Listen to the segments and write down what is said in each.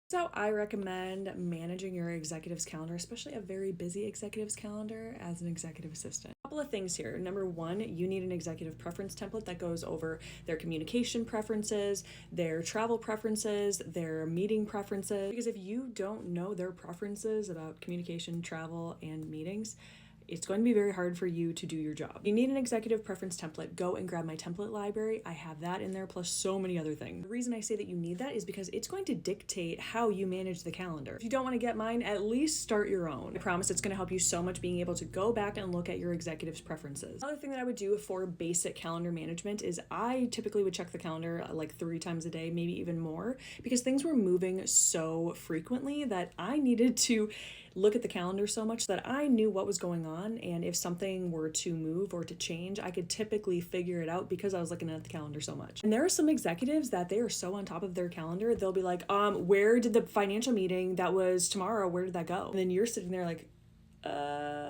So I recommend managing your executive's calendar, especially a very busy executive's calendar, as an executive assistant. A couple of things here. Number one, you need an executive preference template that goes over their communication preferences, their travel preferences, their meeting preferences. Because if you don't know their preferences about communication, travel, and meetings, it's going to be very hard for you to do your job. You need an executive preference template. Go and grab my template library. I have that in there, plus so many other things. The reason I say that you need that is because it's going to dictate how you manage the calendar. If you don't want to get mine, at least start your own. I promise it's going to help you so much being able to go back and look at your executive's preferences. Another thing that I would do for basic calendar management is I typically would check the calendar like 3 times a day, maybe even more, because things were moving so frequently that I needed to look at the calendar so much that I knew what was going on, and if something were to move or to change, I could typically figure it out because I was looking at the calendar so much. And there are some executives that they are so on top of their calendar, they'll be like, where did the financial meeting that was tomorrow, where did that go? And then you're sitting there like,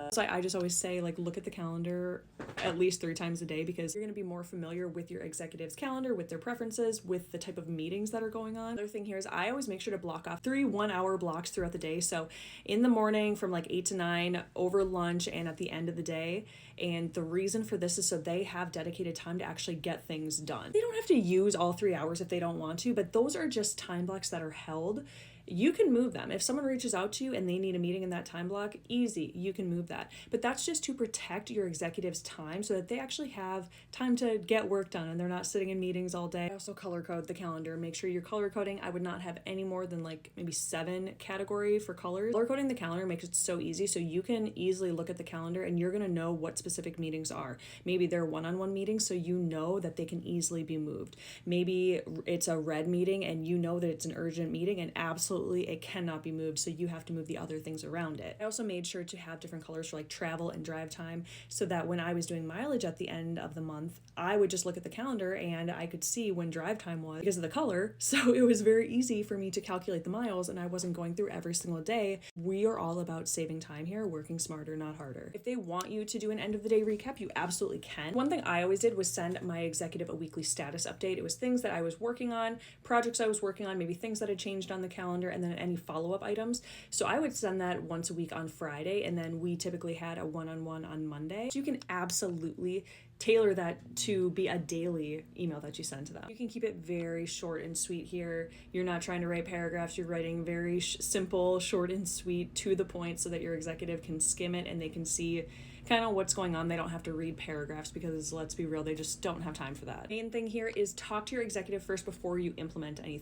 so I just always say, like, look at the calendar at least 3 times a day, because you're going to be more familiar with your executive's calendar, with their preferences, with the type of meetings that are going on. Another thing here is I always make sure to block off 3 1-hour blocks throughout the day. So in the morning from like 8 to 9, over lunch, and at the end of the day. And the reason for this is so they have dedicated time to actually get things done. They don't have to use all 3 hours if they don't want to, but those are just time blocks that are held. You can move them. If someone reaches out to you and they need a meeting in that time block, easy, you can move that. But that's just to protect your executive's time so that they actually have time to get work done and they're not sitting in meetings all day. I also color code the calendar. Make sure you're color coding. I would not have any more than like maybe 7 category for colors. Color coding the calendar makes it so easy, so you can easily look at the calendar and you're gonna know what specific meetings are. Maybe they're one-on-one meetings, so you know that they can easily be moved. Maybe it's a red meeting and you know that it's an urgent meeting and absolutely it cannot be moved, so you have to move the other things around it. I also made sure to have different colors for like travel and drive time, so that when I was doing mileage at the end of the month, I would just look at the calendar and I could see when drive time was because of the color. So it was very easy for me to calculate the miles and I wasn't going through every single day. We are all about saving time here, working smarter, not harder. If they want you to do an end of the day recap, you absolutely can. One thing I always did was send my executive a weekly status update. It was things that I was working on, projects I was working on, maybe things that had changed on the calendar, and then any follow-up items. So I would send that once a week on Friday, and then we typically had a one-on-one on Monday. So you can absolutely tailor that to be a daily email that you send to them. You can keep it very short and sweet here. You're not trying to write paragraphs. You're writing very simple, short and sweet, to the point, so that your executive can skim it and they can see kind of what's going on. They don't have to read paragraphs because, let's be real, they just don't have time for that. Main thing here is talk to your executive first before you implement anything.